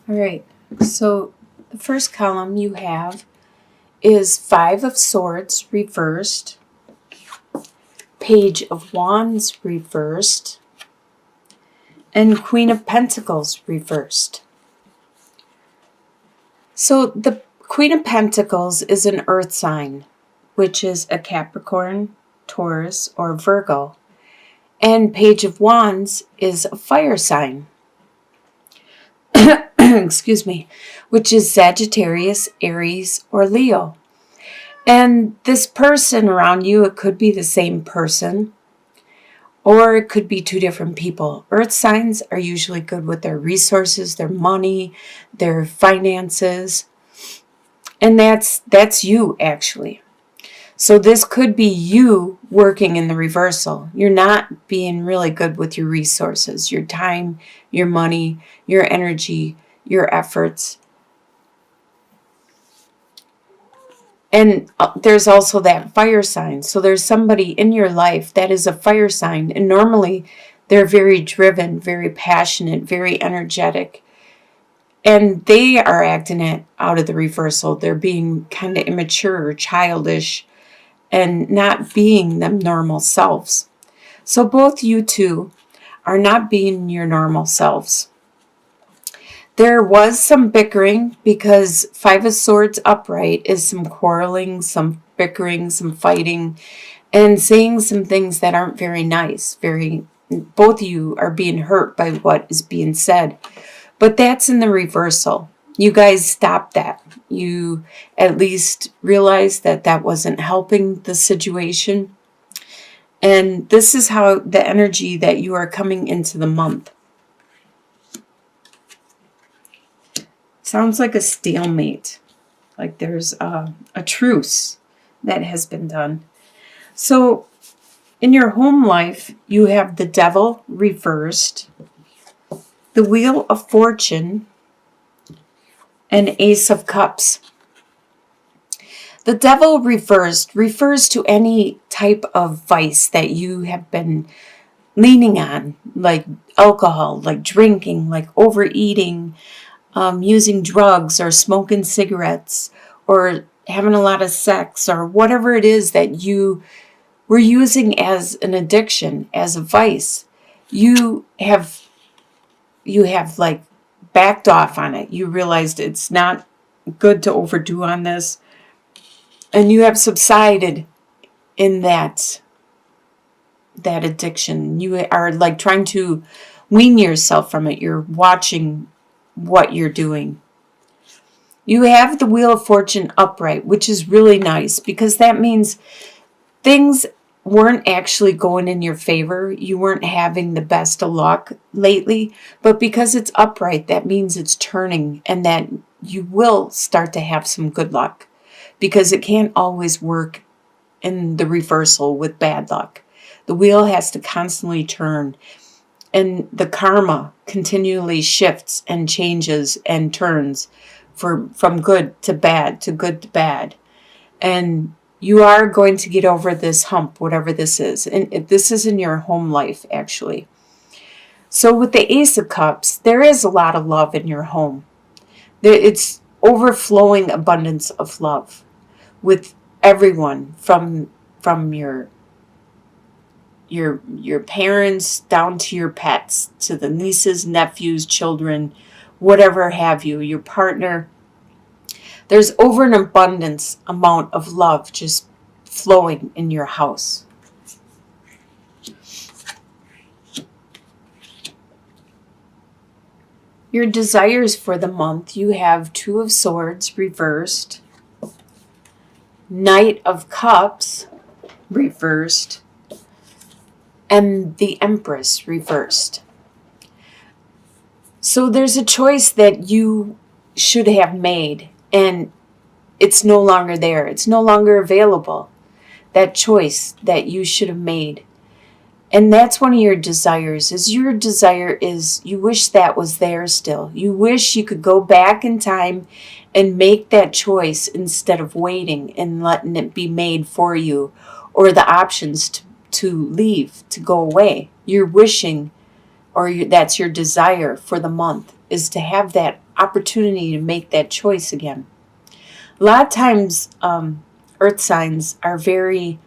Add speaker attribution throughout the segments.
Speaker 1: All right, so the first column you have is Five of Swords reversed, Page of Wands reversed, and Queen of Pentacles reversed. So the Queen of Pentacles is an earth sign, which is a Capricorn, Taurus, or Virgo. And Page of Wands is a fire sign, excuse me, which is Sagittarius, Aries, or Leo. And this person around you, it could be the same person, or it could be two different people. Earth signs are usually good with their resources, their money, their finances. And that's you, actually. So this could be you working in the reversal. You're not being really good with your resources, your time, your money, your energy, your efforts. And there's also that fire sign. So there's somebody in your life that is a fire sign. And normally they're very driven, very passionate, very energetic. And they are acting it out of the reversal. They're being kind of immature or childish and not being them normal selves. So both you two are not being your normal selves. There was some bickering because Five of Swords upright is some quarreling, some bickering, some fighting, and saying some things that aren't very nice. Both of you are being hurt by what is being said. But that's in the reversal. You guys stop that. You at least realize that that wasn't helping the situation. And this is how the energy that you are coming into the month. Sounds like a stalemate. Like there's a truce that has been done. So in your home life, you have the Devil reversed, the Wheel of Fortune, and Ace of Cups. The Devil reversed refers to any type of vice that you have been leaning on, like alcohol, like drinking, like overeating, using drugs or smoking cigarettes or having a lot of sex or whatever it is that you were using as an addiction, as a vice. You have like backed off on it. You realized it's not good to overdo on this. And you have subsided in that addiction. You are like trying to wean yourself from it. You're watching what you're doing. You have the Wheel of Fortune upright, which is really nice because that means things weren't actually going in your favor. You weren't having the best of luck lately, but because it's upright, that means it's turning and that you will start to have some good luck because it can't always work in the reversal with bad luck. The wheel has to constantly turn, and the karma continually shifts and changes and turns from good to bad to good to bad. And you are going to get over this hump, whatever this is. And this is in your home life, actually. So with the Ace of Cups, there is a lot of love in your home. It's overflowing abundance of love with everyone from your parents down to your pets, to the nieces, nephews, children, whatever have you, your partner. There's over an abundance amount of love just flowing in your house. Your desires for the month, you have Two of Swords reversed, Knight of Cups reversed, and the Empress reversed. So there's a choice that you should have made, and it's no longer there. It's no longer available. That choice that you should have made. And that's one of your desires. Your desire is you wish that was there still. You wish you could go back in time and make that choice instead of waiting and letting it be made for you, or the options to leave, to go away. You're wishing, or that's your desire for the month, is to have that opportunity to make that choice again. A lot of times, earth signs are very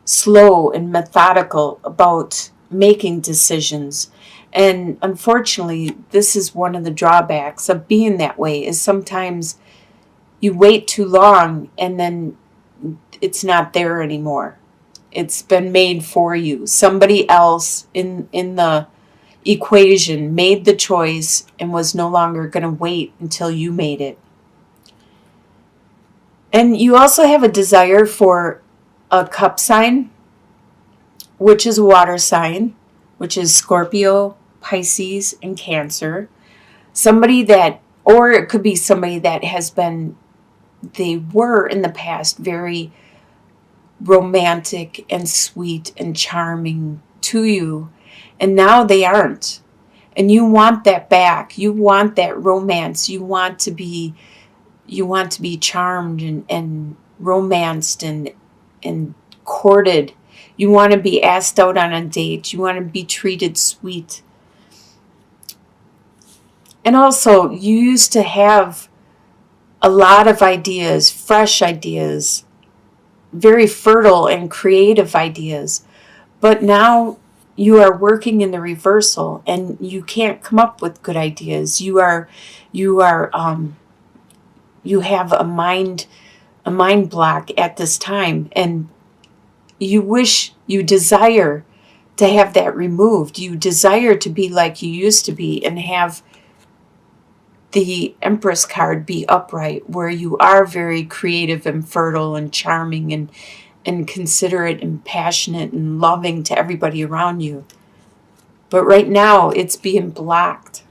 Speaker 1: slow and methodical about making decisions. And unfortunately, this is one of the drawbacks of being that way, is sometimes you wait too long and then it's not there anymore. It's been made for you. Somebody else in the equation made the choice and was no longer going to wait until you made it. And you also have a desire for a cup sign, which is a water sign, which is Scorpio, Pisces, and Cancer. Somebody that, or it could be somebody that has been, they were in the past very romantic and sweet and charming to you, and now they aren't. And you want that back. You want that romance. You want to be charmed and romanced and courted. You want to be asked out on a date. You want to be treated sweet. And also, you used to have a lot of ideas, fresh ideas, very fertile and creative ideas. But now you are working in the reversal and you can't come up with good ideas. You have a mind block at this time, and you desire to have that removed. You desire to be like you used to be and have the Empress card be upright, where you are very creative and fertile and charming and considerate and passionate and loving to everybody around you. But right now it's being blocked.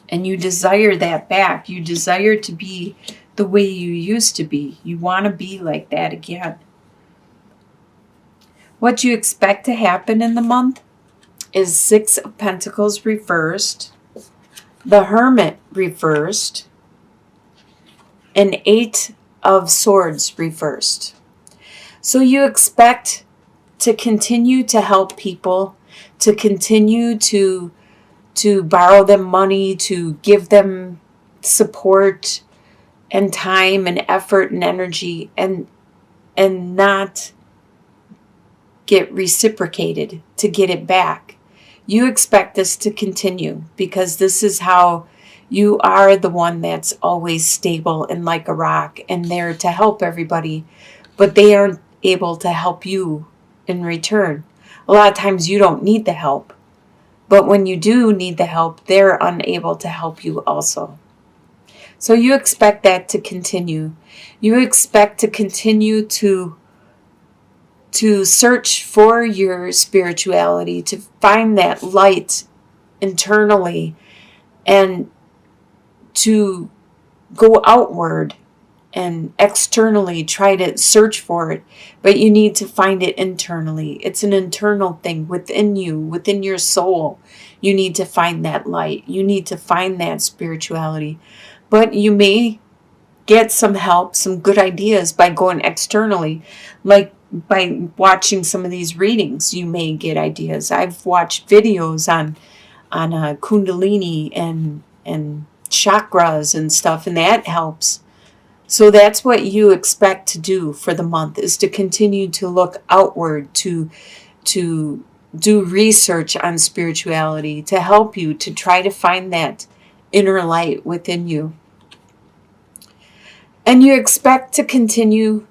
Speaker 1: And you desire that back. You desire to be the way you used to be. You want to be like that again. What you expect to happen in the month is 6 of Pentacles reversed, the Hermit reversed, and 8 of Swords reversed. So you expect to continue to help people, to continue to borrow them money, to give them support and time and effort and energy, and not get reciprocated, to get it back. You expect this to continue because this is how you are, the one that's always stable and like a rock and there to help everybody, but they aren't able to help you in return. A lot of times you don't need the help, but when you do need the help, they're unable to help you also. So you expect that to continue. You expect to continue to search for your spirituality, to find that light internally, and to go outward and externally try to search for it. But you need to find it internally. It's an internal thing within you, within your soul. You need to find that light. You need to find that spirituality. But you may get some help, some good ideas by going externally, like by watching some of these readings. You may get ideas. I've watched videos on Kundalini and chakras and stuff, and that helps. So that's what you expect to do for the month, is to continue to look outward, to do research on spirituality, to help you to try to find that inner light within you. And you expect to continue.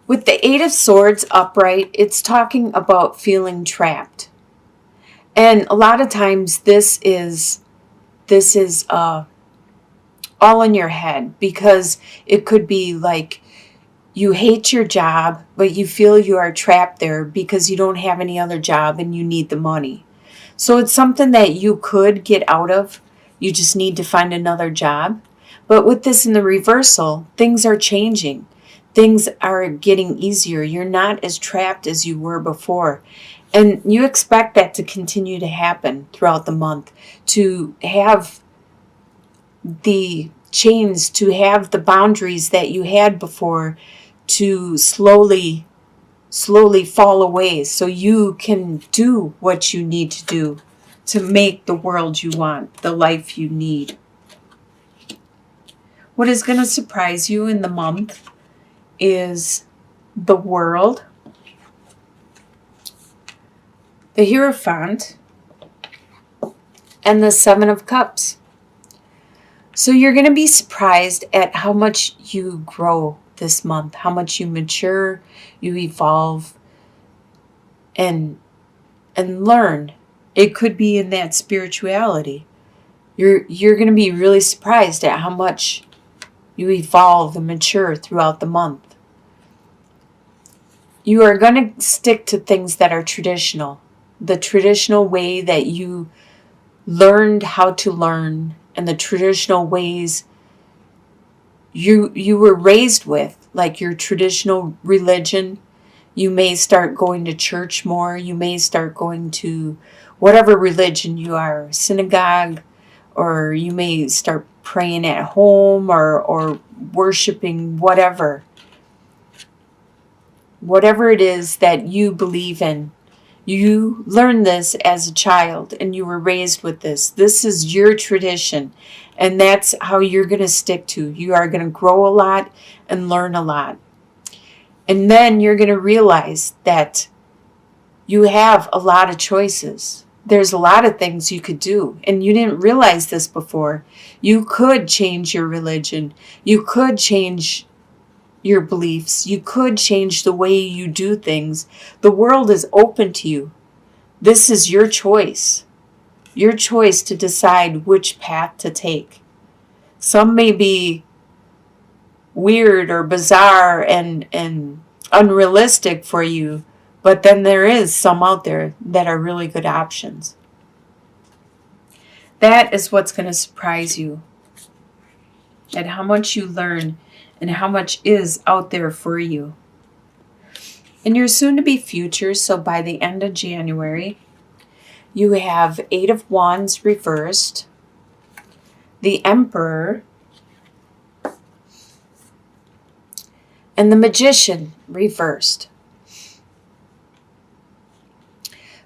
Speaker 1: With the 8 of Swords upright, it's talking about feeling trapped. And a lot of times this is all in your head, because it could be like you hate your job, but you feel you are trapped there because you don't have any other job and you need the money. So it's something that you could get out of. You just need to find another job. But with this in the reversal, things are changing. Things are getting easier. You're not as trapped as you were before. And you expect that to continue to happen throughout the month, to have the chains, to have the boundaries that you had before to slowly fall away, so you can do what you need to do to make the world you want, the life you need. What is going to surprise you in the month is the World, the Hierophant, and the Seven of Cups. So you're going to be surprised at how much you grow this month, how much you mature, you evolve, and learn. It could be in that spirituality. You're going to be really surprised at how much you evolve and mature throughout the month. You are going to stick to things that are traditional, the traditional way that you learned how to learn, and the traditional ways you were raised with, like your traditional religion. You may start going to church more. You may start going to whatever religion you are, synagogue, or you may start praying at home or worshiping whatever it is that you believe in. You learned this as a child and you were raised with this. This is your tradition, and that's how you're going to stick to. You are going to grow a lot and learn a lot. And then you're going to realize that you have a lot of choices. There's a lot of things you could do, and you didn't realize this before. You could change your religion. You could change your beliefs. You could change the way you do things. The world is open to you. This is your choice. Your choice to decide which path to take. Some may be weird or bizarre and unrealistic for you, but then there is some out there that are really good options. That is what's going to surprise you, at how much you learn and how much is out there for you. In your soon-to-be future, so by the end of January, you have 8 of Wands reversed, the Emperor, and the Magician reversed.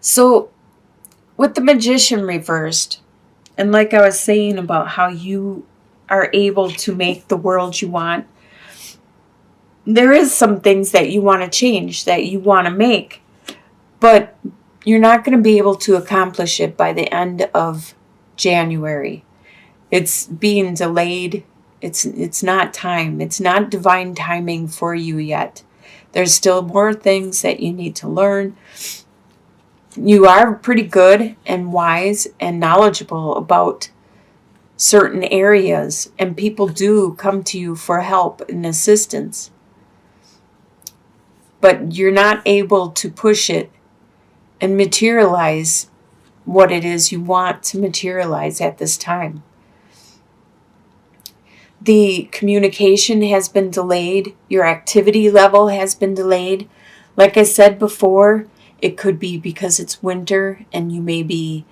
Speaker 1: So with the Magician reversed, and like I was saying about how you are able to make the world you want, there is some things that you want to change, that you want to make, but you're not going to be able to accomplish it by the end of January. It's being delayed. It's not time. It's not divine timing for you yet. There's still more things that you need to learn. You are pretty good and wise and knowledgeable about certain areas, and people do come to you for help and assistance. But you're not able to push it and materialize what it is you want to materialize at this time. The communication has been delayed. Your activity level has been delayed. Like I said before, it could be because it's winter and you may be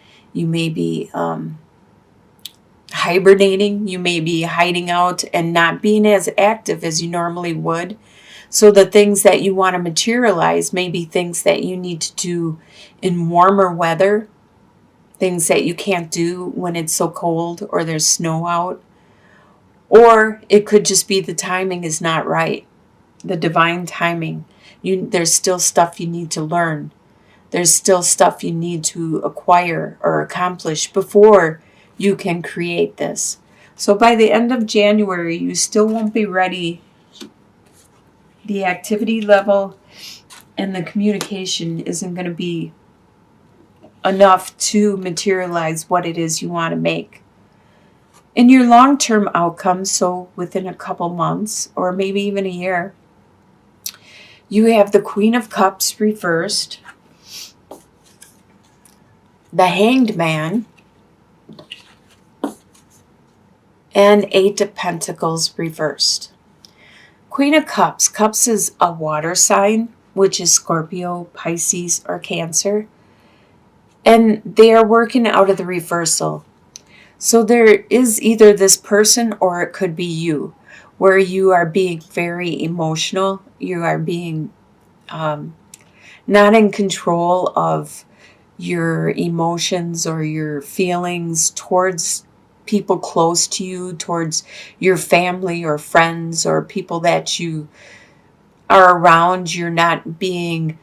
Speaker 1: hibernating. You may be hiding out and not being as active as you normally would. So the things that you want to materialize may be things that you need to do in warmer weather, things that you can't do when it's so cold or there's snow out. Or it could just be the timing is not right, the divine timing. There's still stuff you need to learn. There's still stuff you need to acquire or accomplish before you can create this. So by the end of January, you still won't be ready. The activity level and the communication isn't going to be enough to materialize what it is you want to make. In your long-term outcomes, so within a couple months or maybe even a year, you have the Queen of Cups reversed, the Hanged Man, and 8 of Pentacles reversed. Queen of Cups. Cups is a water sign, which is Scorpio, Pisces, or Cancer. And they are working out of the reversal. So there is either this person or it could be you, where you are being very emotional. You are being not in control of your emotions or your feelings towards people close to you, towards your family or friends or people that you are around. You're not being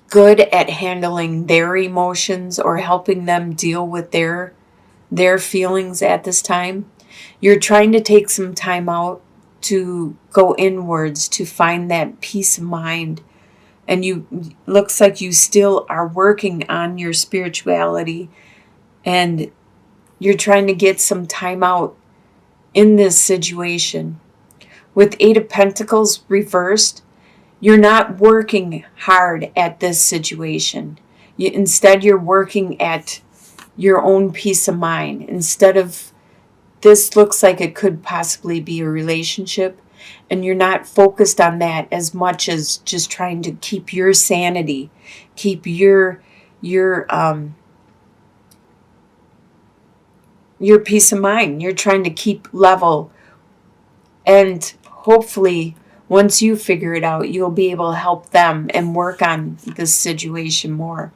Speaker 1: good at handling their emotions or helping them deal with their feelings at this time. You're trying to take some time out to go inwards to find that peace of mind. And you looks like you still are working on your spirituality, and you're trying to get some time out in this situation. With Eight of Pentacles reversed, you're not working hard at this situation. Instead, you're working at your own peace of mind. Instead of, this looks like it could possibly be a relationship, and you're not focused on that as much as just trying to keep your sanity, keep your peace of mind. You're trying to keep level, and hopefully once you figure it out, you'll be able to help them and work on this situation more.